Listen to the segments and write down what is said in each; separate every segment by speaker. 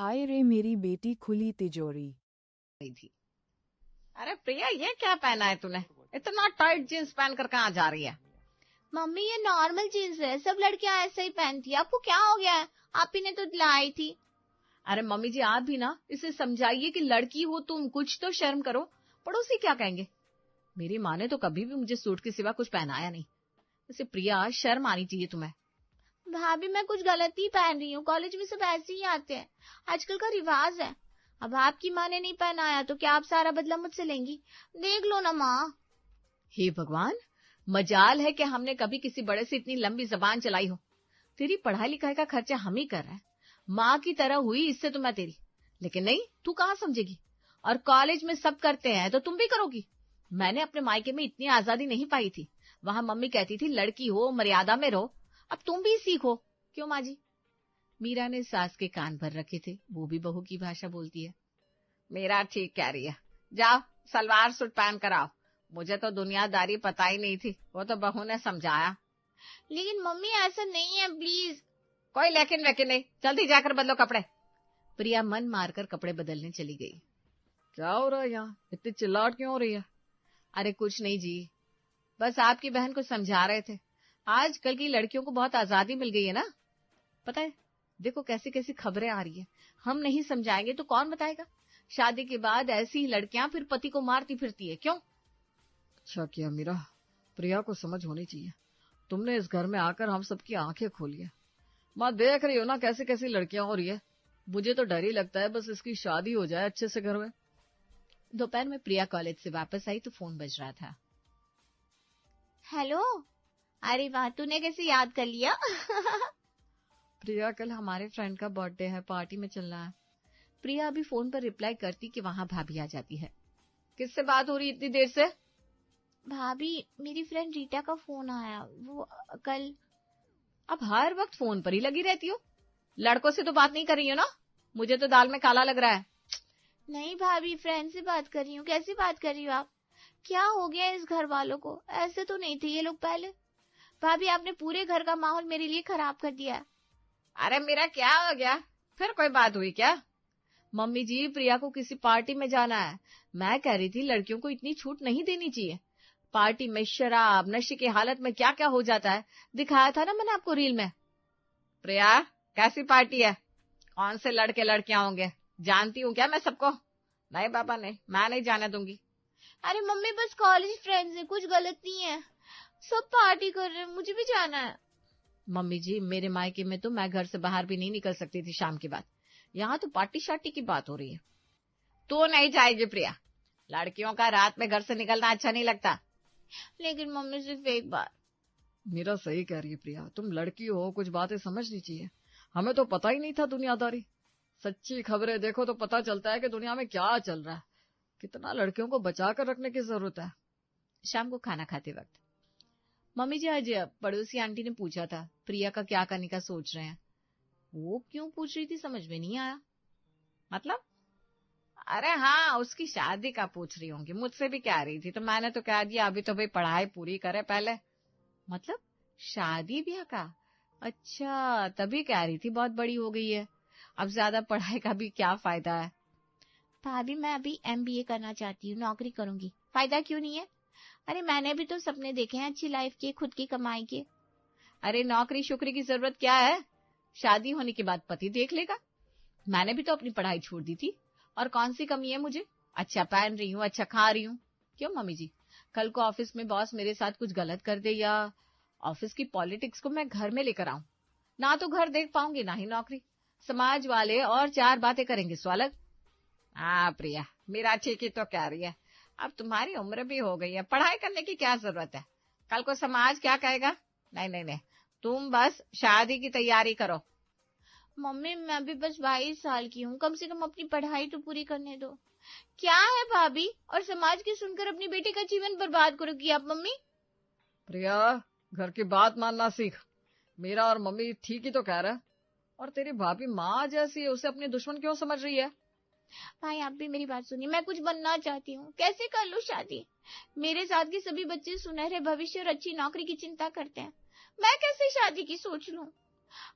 Speaker 1: हाय रे मेरी बेटी खुली तिजोरी।
Speaker 2: गई थी। अरे प्रिया, ये क्या पहना है तूने? इतना टाइट जींस पहन कर कहाँ जा रही है?
Speaker 3: मम्मी ये नॉर्मल जींस है, सब लड़कियां ऐसे ही पहनती है। आपको क्या हो गया है? आप ही ने तो लाई थी।
Speaker 2: अरे मम्मी जी, आप भी ना इसे समझाइए कि लड़की हो तुम, कुछ तो शर्म करो। पड़ोसी क्या कहेंगे? मेरी माँ ने तो कभी भी मुझे सूट के सिवा कुछ पहनाया नहीं। वैसे प्रिया, शर्म आनी चाहिए तुम्हें।
Speaker 3: भाभी मैं कुछ गलत ही पहन रही हूँ, कॉलेज में सब ऐसे ही आते हैं, आजकल का रिवाज है। अब आपकी माँ ने नहीं पहनाया तो क्या आप सारा बदला मुझसे लेंगी? देख लो ना माँ।
Speaker 2: हे भगवान, मजाल है कि हमने कभी किसी बड़े से इतनी लंबी जबान चलाई हो। तेरी पढ़ाई लिखाई का खर्चा हम ही कर रहे हैं। माँ की तरह हुई इससे तो मैं तेरी, लेकिन नहीं, तू कहाँ समझेगी। और कॉलेज में सब करते हैं तो तुम भी करोगी। मैंने अपने मायके में इतनी आजादी नहीं पाई थी। वहां मम्मी कहती थी लड़की हो मर्यादा में रहो। अब तुम भी सीखो। क्यों माँ जी? मीरा ने सास के कान भर रखे थे, वो भी बहू की भाषा बोलती है। मेरा ठीक कह रही है। जाओ सलवार सूट पहन कर आओ। मुझे तो दुनियादारी पता ही नहीं थी, वो तो बहू ने समझाया।
Speaker 3: लेकिन मम्मी ऐसा नहीं है, प्लीज।
Speaker 2: कोई लेकिन वेकिन नहीं, जल्दी जाकर बदलो कपड़े। प्रिया मन मारकर कपड़े बदलने चली गई। क्या हो रहा है यहाँ? इतनी चिल्लाहट क्यों हो रही है? अरे कुछ नहीं जी, बस आपकी बहन को समझा रहे थे। आजकल की लड़कियों को बहुत आजादी मिल गई है ना। पता है, देखो कैसी कैसी खबरें आ रही है। हम नहीं समझाएंगे तो कौन बताएगा? शादी के बाद ऐसी ही लड़कियां फिर पति को मारती फिरती है। क्यों? अच्छा किया मीरा, प्रिया को समझ होनी चाहिए। तुमने इस घर में आकर हम सबकी आंखें खोली है। माँ देख रही हो ना कैसी कैसी लड़कियां हो रही है। मुझे तो डर ही लगता है बस इसकी शादी हो जाए अच्छे से घर में। दोपहर में प्रिया कॉलेज से वापस आई तो फोन बज रहा था।
Speaker 3: हेलो। अरे वाह, तूने कैसे याद कर लिया?
Speaker 2: प्रिया, कल हमारे फ्रेंड का बर्थडे है, पार्टी में चलना है। प्रिया अभी फोन पर रिप्लाई करती कि वहां भाभी आ जाती है। किससे बात हो रही इतनी देर से?
Speaker 3: भाभी मेरी फ्रेंड रीटा का फोन आया, वो कल।
Speaker 2: अब हर वक्त फोन पर ही लगी रहती हो। लड़कों से तो बात नहीं कर रही हो ना? मुझे तो दाल में काला लग रहा है।
Speaker 3: नहीं भाभी, फ्रेंड से बात कर रही हूँ। कैसी बात कर रही हो आप? क्या हो गया इस घर वालों को? ऐसे तो नहीं थे ये लोग पहले। भाभी आपने पूरे घर का माहौल मेरे लिए खराब कर दिया है।
Speaker 2: अरे मेरा क्या हो गया? फिर कोई बात हुई क्या? मम्मी जी, प्रिया को किसी पार्टी में जाना है। मैं कह रही थी लड़कियों को इतनी छूट नहीं देनी चाहिए। पार्टी में शराब नशे की हालत में क्या क्या हो जाता है, दिखाया था ना मैंने आपको रील में। प्रिया, कैसी पार्टी है? कौन से लड़के लड़कियां होंगे? जानती हूँ क्या मैं सबको? नहीं बाबा नहीं, मैं नहीं जाने दूंगी।
Speaker 3: अरे मम्मी बस कॉलेज फ्रेंड्स है, कुछ गलत नहीं है। सब पार्टी कर रहे हैं, मुझे भी जाना है।
Speaker 2: मम्मी जी, मेरे मायके में तो मैं घर से बाहर भी नहीं निकल सकती थी शाम के बाद। यहाँ तो पार्टी शार्टी की बात हो रही है। तो नहीं जाएगी प्रिया। लड़कियों का रात में घर से निकलना अच्छा नहीं लगता।
Speaker 3: लेकिन मम्मी सिर्फ एक बार।
Speaker 2: मीरा सही कह रही है प्रिया, तुम लड़की हो, कुछ बातें समझनी चाहिए। हमें तो पता ही नहीं था दुनियादारी। सच्ची खबरें देखो तो पता चलता है कि दुनिया में क्या चल रहा है। कितना लड़कियों को बचा कर रखने की जरूरत है। शाम को खाना खाते वक्त मम्मी जी, आज पड़ोसी आंटी ने पूछा था प्रिया का क्या करने का सोच रहे हैं। वो क्यों पूछ रही थी समझ में नहीं आया। मतलब? अरे हाँ, उसकी शादी का पूछ रही होंगी। मुझसे भी कह रही थी तो मैंने तो कह दिया अभी तो भाई पढ़ाई पूरी करे पहले। मतलब शादी ब्याह का? अच्छा, तभी कह रही थी बहुत बड़ी हो गई है, अब ज्यादा पढ़ाई का भी क्या फायदा है।
Speaker 3: भाभी मैं अभी MBA करना चाहती हूँ, नौकरी करूंगी। फायदा क्यों नहीं है? अरे मैंने भी तो सपने देखे हैं अच्छी लाइफ के, खुद की कमाई के।
Speaker 2: अरे नौकरी शुक्री की जरूरत क्या है? शादी होने के बाद पति देख लेगा। मैंने भी तो अपनी पढ़ाई छोड़ दी थी, और कौन सी कमी है मुझे? अच्छा पहन रही हूँ, अच्छा खा रही हूँ। क्यों मम्मी जी, कल को ऑफिस में बॉस मेरे साथ कुछ गलत कर दे या ऑफिस की पॉलिटिक्स को मैं घर में लेकर आऊं, ना तो घर देख पाऊंगी ना ही नौकरी। समाज वाले और चार बातें करेंगे सो अलग। हाँ प्रिया, मेरा ठीक ही तो कह रही है। अब तुम्हारी उम्र भी हो गई है, पढ़ाई करने की क्या जरूरत है? कल को समाज क्या कहेगा? नहीं नहीं नहीं, तुम बस शादी की तैयारी करो।
Speaker 3: मम्मी मैं भी बस 22 साल की हूँ, कम से कम अपनी पढ़ाई तो पूरी करने दो। क्या है भाभी, और समाज की सुनकर अपनी बेटी का जीवन बर्बाद करोगी आप मम्मी?
Speaker 2: प्रिया, घर की बात मानना सीख। मेरा और मम्मी ठीक ही तो कह रहा है। और तेरी भाभी माँ जैसी है, उसे अपनी दुश्मन क्यों समझ रही है?
Speaker 3: भाई आप भी मेरी बात सुनिए, मैं कुछ बनना चाहती हूँ, कैसे कर लूँ शादी? मेरे साथ के सभी बच्चे सुनहरे भविष्य और अच्छी नौकरी की चिंता करते हैं, मैं कैसे शादी की सोच लूँ?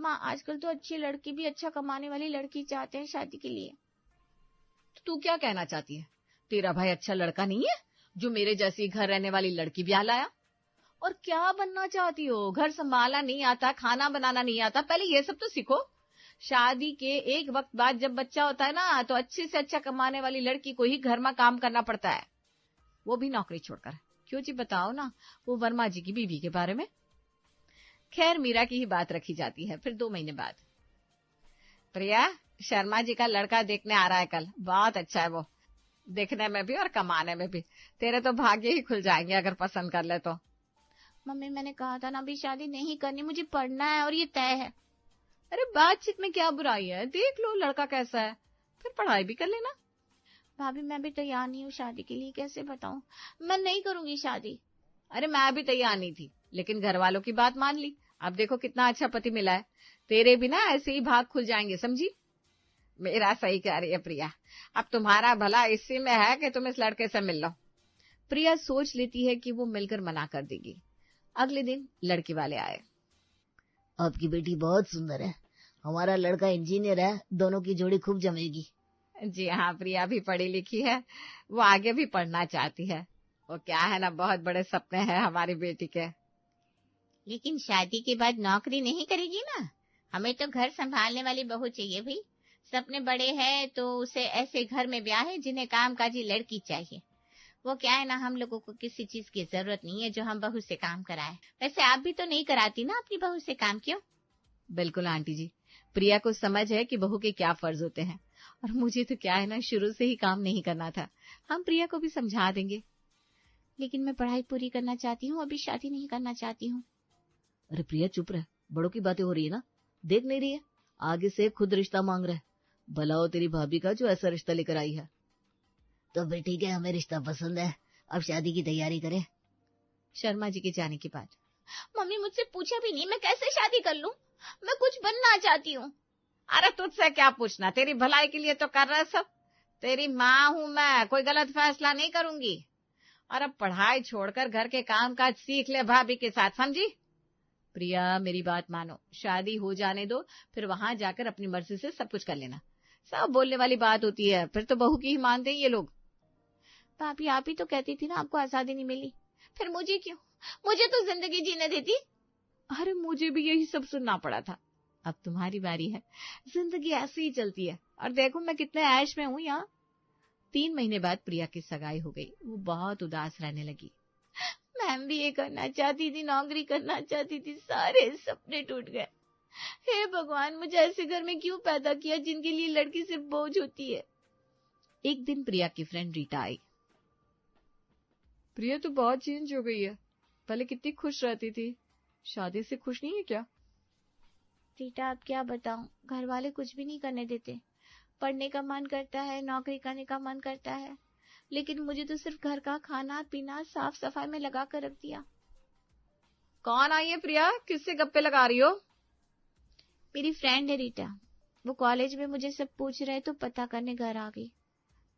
Speaker 3: माँ आजकल तो अच्छी लड़की भी अच्छा कमाने वाली लड़की चाहते हैं शादी के लिए।
Speaker 2: तो तू क्या कहना चाहती है? तेरा भाई अच्छा लड़का नहीं है जो मेरे जैसी घर रहने वाली लड़की ब्याह लाया? और क्या बनना चाहती हो? घर संभालना नहीं आता, खाना बनाना नहीं आता, पहले ये सब तो सीखो। शादी के एक वक्त बाद जब बच्चा होता है ना, तो अच्छे से अच्छा कमाने वाली लड़की को ही घर में काम करना पड़ता है, वो भी नौकरी छोड़कर। क्यों जी, बताओ ना वो वर्मा जी की बीवी के बारे में। खैर मीरा की ही बात रखी जाती है। फिर 2 महीने बाद, प्रिया, शर्मा जी का लड़का देखने आ रहा है कल। बहुत अच्छा है वो, देखने में भी और कमाने में भी। तेरे तो भाग्य ही खुल जाएंगे अगर पसंद कर ले तो।
Speaker 3: मम्मी मैंने कहा था ना अभी शादी नहीं करनी, मुझे पढ़ना है और ये तय है।
Speaker 2: अरे बातचीत में क्या बुराई है? देख लो लड़का कैसा है, फिर पढ़ाई भी कर लेना।
Speaker 3: भाभी मैं भी तैयार नहीं हूँ शादी के लिए, कैसे बताऊं? मैं नहीं करूंगी शादी।
Speaker 2: अरे मैं भी तैयार नहीं थी, लेकिन घर वालों की बात मान ली। अब देखो कितना अच्छा पति मिला है। तेरे भी ना ऐसे ही भाग खुल जाएंगे, समझी? मेरा सही कह रही है प्रिया, अब तुम्हारा भला इसी में है कि तुम इस लड़के से मिल लो। प्रिया सोच लेती है कि वो मिलकर मना कर देगी। अगले दिन लड़की वाले आए।
Speaker 4: आपकी बेटी बहुत सुंदर है, हमारा लड़का इंजीनियर है, दोनों की जोड़ी खूब जमेगी।
Speaker 2: जी हाँ, प्रिया भी पढ़ी लिखी है, वो आगे भी पढ़ना चाहती है। वो क्या है ना, बहुत बड़े सपने हैं हमारी बेटी के।
Speaker 3: लेकिन शादी के बाद नौकरी नहीं करेगी ना, हमें तो घर संभालने वाली बहू चाहिए भाई। सपने बड़े हैं तो उसे ऐसे घर में ब्याह है जिन्हें कामकाजी लड़की चाहिए। वो क्या है ना, हम लोगों को किसी चीज की जरूरत नहीं है जो हम बहू से काम कराए। वैसे आप भी तो नहीं कराती ना अपनी बहू से काम, क्यों?
Speaker 2: बिल्कुल आंटी जी, प्रिया को समझ है कि बहू के क्या फर्ज होते हैं, और मुझे तो क्या है ना, शुरू से ही काम नहीं करना था। हम प्रिया को भी समझा देंगे।
Speaker 3: लेकिन मैं पढ़ाई पूरी करना चाहती हूँ, अभी शादी नहीं करना चाहती हूँ।
Speaker 4: अरे प्रिया चुप रह, बड़ों की बातें हो रही है ना, देख नहीं रही है आगे से खुद रिश्ता मांग रहा है। भला हो तेरी भाभी का जो ऐसा रिश्ता लेकर आई है।
Speaker 5: तो फिर ठीक है, हमें रिश्ता पसंद है, अब शादी की तैयारी करें।
Speaker 2: शर्मा जी के जाने के बाद,
Speaker 3: मम्मी मुझसे पूछा भी नहीं, मैं कैसे शादी कर लूं? मैं कुछ बनना चाहती हूँ।
Speaker 2: अरे तुझसे क्या पूछना, तेरी भलाई के लिए तो कर रहा है सब। तेरी माँ हूं मैं, कोई गलत फैसला नहीं करूंगी। और अब पढ़ाई छोड़कर घर के काम काज सीख ले भाभी के साथ, समझी? प्रिया मेरी बात मानो, शादी हो जाने दो, फिर वहां जाकर अपनी मर्जी से सब कुछ कर लेना। सब बोलने वाली बात होती है, फिर तो बहू की ही मानते हैं ये लोग।
Speaker 3: भाभी आप ही तो कहती थी ना आपको आजादी नहीं मिली, फिर मुझे क्यों? मुझे तो जिंदगी जीने देती।
Speaker 2: अरे मुझे भी यही सब सुनना पड़ा था। अब तुम्हारी बारी है, जिंदगी ऐसी ही चलती है। और देखो मैं कितने ऐश में हूं यहाँ। 3 महीने बाद प्रिया की सगाई हो गई। वो बहुत उदास रहने लगी।
Speaker 3: मैं भी ये करना चाहती थी, नौकरी करना चाहती थी, सारे सपने टूट गए। हे भगवान, मुझे ऐसे घर में क्यों पैदा किया जिनके लिए लड़की सिर्फ बोझ होती है।
Speaker 2: एक दिन प्रिया की फ्रेंड रीटा आई। प्रिया तो बहुत चेंज हो गई है, पहले कितनी खुश रहती थी, शादी से खुश नहीं है क्या?
Speaker 3: रीटा अब क्या बताऊं, घर वाले कुछ भी नहीं करने देते। पढ़ने का मन करता है, नौकरी करने का मन करता है, लेकिन मुझे तो सिर्फ घर का खाना पीना साफ सफाई में लगा कर रख दिया।
Speaker 2: कौन आई है प्रिया, किससे गप्पे लगा रही हो?
Speaker 3: मेरी फ्रेंड है रीटा, वो कॉलेज में मुझे सब पूछ रहे तो पता करने घर आ गई।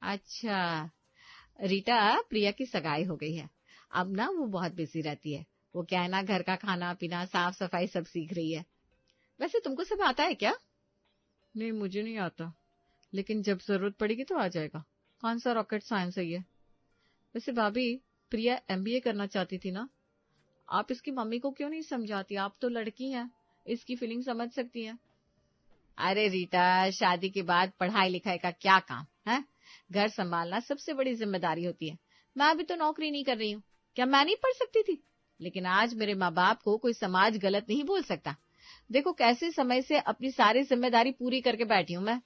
Speaker 2: अच्छा, रीटा प्रिया की सगाई हो गई है, अब ना वो बहुत बिजी रहती है। वो क्या है ना, घर का खाना पीना साफ सफाई सब सीख रही है। वैसे तुमको सब आता है क्या? नहीं मुझे नहीं आता, लेकिन जब जरूरत पड़ेगी तो आ जाएगा। कौन सा रॉकेट साइंस है ये? वैसे भाभी, प्रिया MBA करना चाहती थी ना, आप इसकी मम्मी को क्यों नहीं समझाती? आप तो लड़की हैं, इसकी फीलिंग समझ सकती हैं। अरे रीटा, शादी के बाद पढ़ाई लिखाई का क्या काम है? घर संभालना सबसे बड़ी जिम्मेदारी होती है। मैं भी तो नौकरी नहीं कर रही हूँ, क्या मैं नहीं पढ़ सकती थी? लेकिन आज मेरे माँ बाप को कोई समाज गलत नहीं बोल सकता। देखो कैसे समय से अपनी सारी जिम्मेदारी पूरी करके बैठी हूं मैं।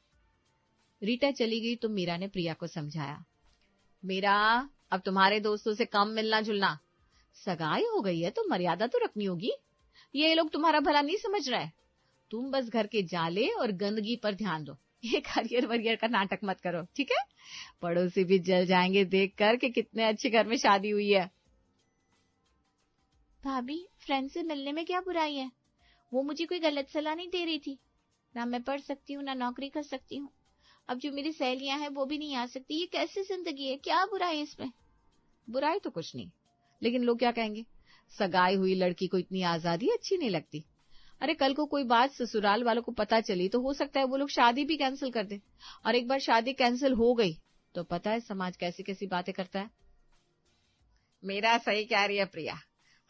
Speaker 2: रीटा चली गई तो मीरा ने प्रिया को समझाया। मीरा, अब तुम्हारे दोस्तों से कम मिलना जुलना। सगाई हो गई है तो मर्यादा तो रखनी होगी। ये लोग तुम्हारा भला नहीं समझ रहे। तुम बस घर के जाले और गंदगी पर ध्यान दो। ये करियर वरियर का नाटक मत करो, ठीक है? पड़ोसी भी जल जाएंगे देखकर कि कितने अच्छे घर में शादी हुई है।
Speaker 3: भाभी, फ्रेंड से मिलने में क्या बुराई है? वो मुझे कोई गलत सलाह नहीं दे रही थी। ना मैं पढ़ सकती हूँ, ना नौकरी कर सकती हूँ। अब जो मेरी सहेलियां हैं वो भी नहीं आ सकती। ये कैसी जिंदगी है? क्या बुराई है इसमें?
Speaker 2: बुराई तो कुछ नहीं, लेकिन लोग क्या कहेंगे? सगाई हुई लड़की को इतनी आजादी अच्छी नहीं लगती। अरे कल को कोई बात ससुराल वालों को पता चली तो हो सकता है वो लोग शादी भी कैंसिल कर दे, और एक बार शादी कैंसिल हो गई तो पता है समाज कैसी कैसी बातें करता है। मेरा सही कह रही है प्रिया,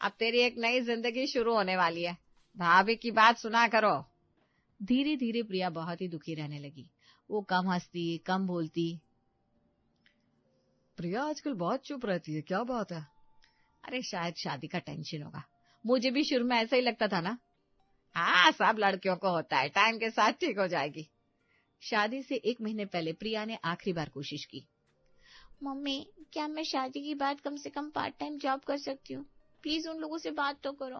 Speaker 2: अब तेरी एक नई जिंदगी शुरू होने वाली है, भाभी की बात सुना करो। धीरे धीरे प्रिया बहुत ही दुखी रहने लगी। वो कम हंसती, कम बोलती। प्रिया आजकल बहुत चुप रहती है, क्या बात है? अरे शायद शादी का टेंशन होगा, मुझे भी शुरू में ऐसा ही लगता था ना। हाँ, सब लड़कियों को होता है, टाइम के साथ ठीक हो जाएगी। शादी से 1 महीने पहले प्रिया ने आखिरी बार कोशिश की।
Speaker 3: मम्मी, क्या मैं शादी के बाद कम से कम पार्ट टाइम जॉब कर सकती हूँ? प्लीज उन लोगों से बात तो करो।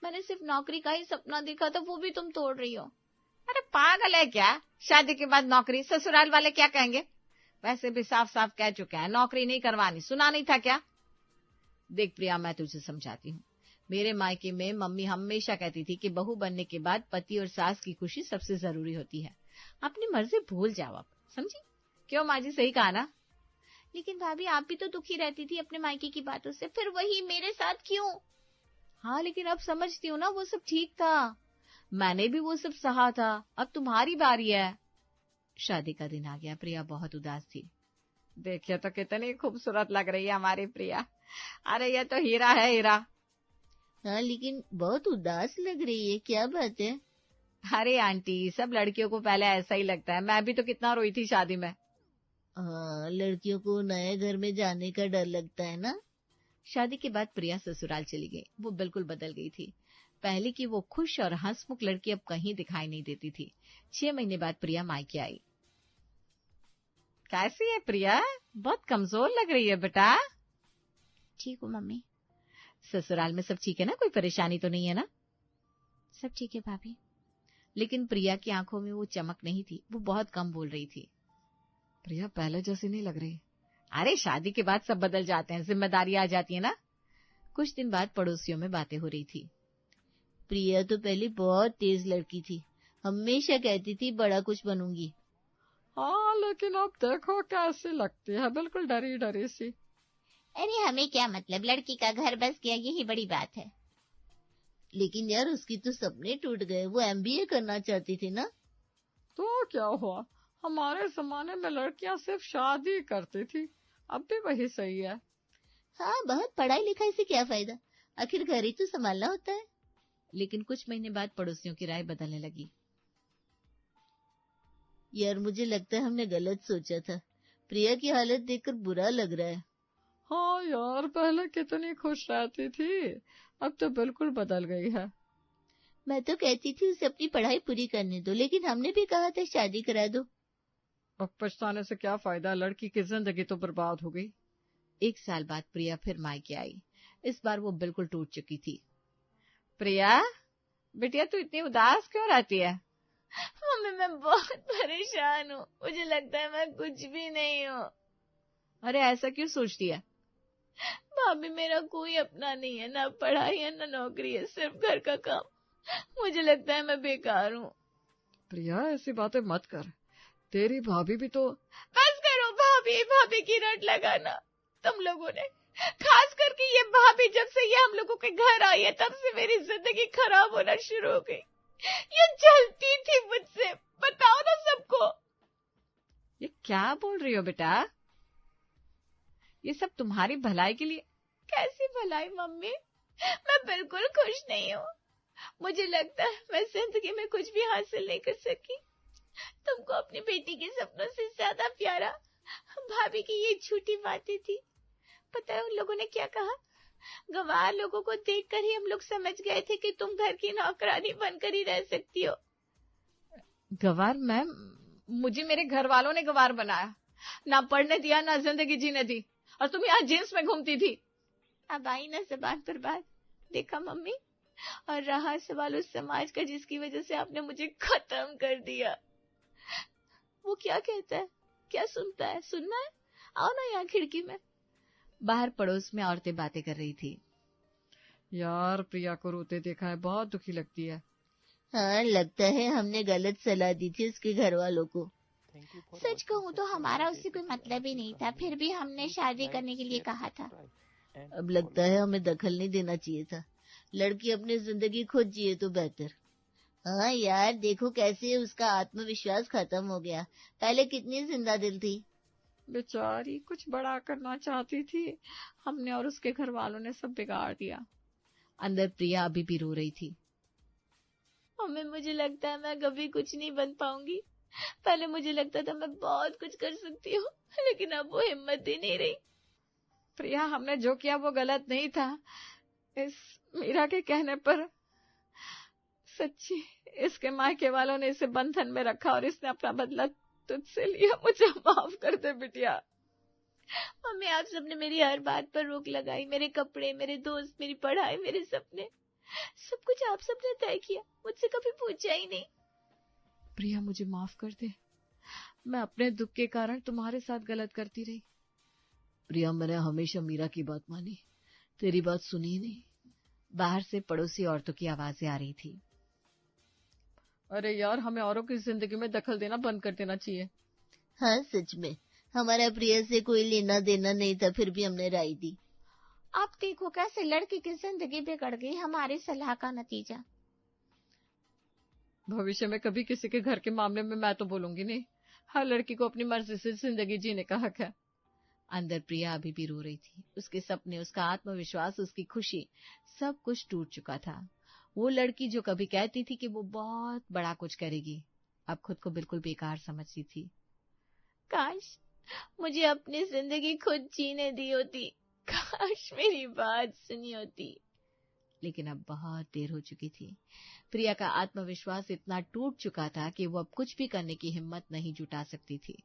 Speaker 3: मैंने सिर्फ नौकरी का ही सपना देखा था, वो भी तुम तोड़ रही हो।
Speaker 2: अरे पागल है क्या? शादी के बाद नौकरी, ससुराल वाले क्या कहेंगे? वैसे भी साफ साफ कह चुके हैं नौकरी नहीं करवानी, सुना नहीं था क्या? देख प्रिया, मैं तुझे समझाती हूँ। मेरे मायके में मम्मी हमेशा कहती थी कि बहू बनने के बाद पति और सास की खुशी सबसे जरूरी होती है। अपनी मर्जी भूल जाओ आप, समझी? क्यों माँ जी, सही कहा ना?
Speaker 3: लेकिन भाभी, आप भी तो दुखी रहती थी अपने मायके की बातों से, फिर वही मेरे साथ क्यों?
Speaker 2: हाँ, लेकिन अब समझती हूँ ना, वो सब ठीक था, मैंने भी वो सब सहा था, अब तुम्हारी बारी है। शादी का दिन आ गया। प्रिया बहुत उदास थी। देखिए तो कितनी खूबसूरत लग रही है हमारी प्रिया। अरे ये तो हीरा है, हीरा।
Speaker 5: हाँ, लेकिन बहुत उदास लग रही है, क्या बात है?
Speaker 2: अरे आंटी, सब लड़कियों को पहले ऐसा ही लगता है, मैं भी तो कितना रोई थी शादी में।
Speaker 5: हाँ, लड़कियों को नए घर में जाने का डर लगता है ना।
Speaker 2: शादी के बाद प्रिया ससुराल चली गई। वो बिल्कुल बदल गई थी। पहले की वो खुश और हंसमुख लड़की अब कहीं दिखाई नहीं देती थी। 6 महीने बाद प्रिया मायके आई। कैसी है प्रिया? बहुत कमजोर लग रही है बेटा।
Speaker 3: ठीक हूँ मम्मी।
Speaker 2: ससुराल में सब ठीक है ना? कोई परेशानी तो नहीं है ना?
Speaker 3: सब ठीक है भाभी।
Speaker 2: लेकिन प्रिया की आंखों में वो चमक नहीं थी। वो बहुत कम बोल रही थी। प्रिया पहले जैसी नहीं लग रही। अरे शादी के बाद सब बदल जाते हैं, जिम्मेदारी आ जाती है ना। कुछ दिन बाद पड़ोसियों में बातें हो रही थी।
Speaker 5: प्रिया तो पहले बहुत तेज लड़की थी, हमेशा कहती थी बड़ा कुछ बनूंगी।
Speaker 2: हाँ, लेकिन अब देखो कैसी लगती है, बिल्कुल डरी डरी सी।
Speaker 3: अरे हमें क्या मतलब, लड़की का घर बस गया, यही बड़ी बात है।
Speaker 5: लेकिन यार, उसकी तो सपने टूट गए, वो MBA करना चाहती थी ना।
Speaker 2: तो क्या हुआ, हमारे जमाने में लड़कियां सिर्फ शादी करती थी, अब भी वही सही है।
Speaker 5: हाँ, बहुत पढ़ाई लिखाई से क्या फायदा, आखिर घर ही तो संभालना होता है।
Speaker 2: लेकिन कुछ महीने बाद पड़ोसियों की राय बदलने लगी।
Speaker 5: यार, मुझे लगता है हमने गलत सोचा था, प्रिया की हालत देखकर बुरा लग रहा है।
Speaker 2: हाँ यार, पहले कितनी खुश रहती थी, अब तो बिल्कुल बदल गई है।
Speaker 5: मैं तो कहती थी उसे अपनी पढ़ाई पूरी करने दो, लेकिन हमने भी कहा था शादी करा दो।
Speaker 2: अब पछताने से क्या फायदा, लड़की की जिंदगी तो बर्बाद हो गई। 1 साल बाद प्रिया फिर मायके आई। इस बार वो बिल्कुल टूट चुकी थी। प्रिया बिटिया, तू इतनी उदास क्यों रहती है?
Speaker 3: मम्मी, मैं बहुत परेशान हूँ, मुझे लगता है मैं कुछ भी नहीं हूँ।
Speaker 2: अरे ऐसा क्यों सोचती है?
Speaker 3: भाभी, मेरा कोई अपना नहीं है, ना पढ़ाई है ना नौकरी है, सिर्फ घर का काम। मुझे लगता है मैं बेकार हूँ।
Speaker 2: प्रिया ऐसी बातें मत कर, तेरी भाभी भी तो।
Speaker 3: बस करो भाभी, भाभी की रट लगाना। तुम लोगों ने, खास करके ये भाभी, जब से ये हम लोगों के घर आई है तब से मेरी जिंदगी खराब होना शुरू हो गई। ये जलती थी मुझसे, बताओ ना सबको।
Speaker 2: ये क्या बोल रही हो बेटा? ये सब तुम्हारी भलाई के लिए।
Speaker 3: कैसी भलाई मम्मी, मैं बिल्कुल खुश नहीं हूँ। मुझे लगता है मैं जिंदगी में कुछ भी हासिल नहीं कर सकी। तुमको अपनी बेटी के सपनों से ज्यादा प्यारा भाभी की ये झूठी बातें थी। पता है उन लोगों ने क्या कहा? गवार लोगों को देखकर ही हम लोग समझ गए थे कि तुम घर की नौकरानी बनकर ही रह सकती हो।
Speaker 2: गवार? मैम, मुझे मेरे घर वालों ने गवार बनाया, ना पढ़ने दिया ना जिंदगी जीने दी, और तुम यहाँ जींस में घूमती थी।
Speaker 3: अब आई ना जबान पर बात, देखा मम्मी? और रहा सवाल उस समाज का जिसकी वजह से आपने मुझे खत्म कर दिया। वो क्या कहता है, क्या सुनता है? सुनना है? आओ ना यहाँ खिड़की में।
Speaker 2: बाहर पड़ोस में औरतें बातें कर रही थी। यार, प्रिया को रोते देखा है, बहुत दुखी लगती है।
Speaker 5: हाँ, लगता है हमने गलत सलाह दी थी उसके घर वालों को।
Speaker 3: सच कहूँ तो हमारा उससे कोई मतलब ही नहीं था, फिर भी हमने शादी करने के लिए कहा था।
Speaker 5: अब लगता है हमें दखल नहीं देना चाहिए था, लड़की अपनी जिंदगी खुद जिए तो बेहतर। हाँ यार, देखो कैसे उसका आत्मविश्वास खत्म हो गया। पहले कितनी जिंदा दिल थी।
Speaker 2: बेचारी कुछ बड़ा करना चाहती थी, हमने और उसके घर वालों ने सब बिगाड़ दिया। अंदर प्रिया अभी भी रो रही थी।
Speaker 5: मम्मी, मुझे लगता है मैं कभी कुछ नहीं बन पाऊंगी। पहले मुझे लगता था मैं बहुत कुछ कर सकती हूँ, लेकिन अब वो हिम्मत ही नहीं रही।
Speaker 2: प्रिया, हमने जो किया वो गलत नहीं था। इस मीरा के कहने पर सच्ची इसके मायके वालों ने इसे बंधन में रखा और इसने अपना बदला तुझसे लिया। मुझे माफ कर दे बिटिया।
Speaker 5: मम्मी, आप सबने मेरी हर बात पर रोक लगाई। मेरे कपड़े, मेरे दोस्त, मेरी पढ़ाई, मेरे सपने, सब कुछ आप सबने तय किया, मुझसे कभी पूछा ही नहीं।
Speaker 2: प्रिया, मुझे माफ कर दे। मैं अपने दुख के कारण तुम्हारे साथ गलत करती रही।
Speaker 4: प्रिया, मैंने हमेशा मीरा की बात मानी, तेरी बात सुनी ही नहीं।
Speaker 2: बाहर से पड़ोसी औरतों की आवाजें आ रही थी। अरे यार, हमें औरों की जिंदगी में दखल देना बंद कर देना चाहिए।
Speaker 5: हाँ, सच में हमारा प्रिया से कोई लेना देना नहीं था, फिर भी हमने राय दी।
Speaker 3: आप देखो कैसे लड़की की जिंदगी बिगड़ गई हमारी सलाह का नतीजा।
Speaker 2: भविष्य में कभी किसी के घर के मामले में मैं तो बोलूंगी नहीं। हर लड़की को अपनी मर्जी से जिंदगी जीने का हक है। अंदर प्रिया अभी भी रो रही थी। उसके सपने, उसका आत्मविश्वास, उसकी खुशी, सब कुछ टूट चुका था। वो लड़की जो कभी कहती थी कि वो बहुत बड़ा कुछ करेगी, अब खुद को बिल्कुल बेकार समझती थी।
Speaker 5: काश मुझे अपनी जिंदगी खुद जीने दी होती, काश मेरी बात सुनी होती।
Speaker 2: लेकिन अब बहुत देर हो चुकी थी। प्रिया का आत्मविश्वास इतना टूट चुका था कि वो अब कुछ भी करने की हिम्मत नहीं जुटा सकती थी।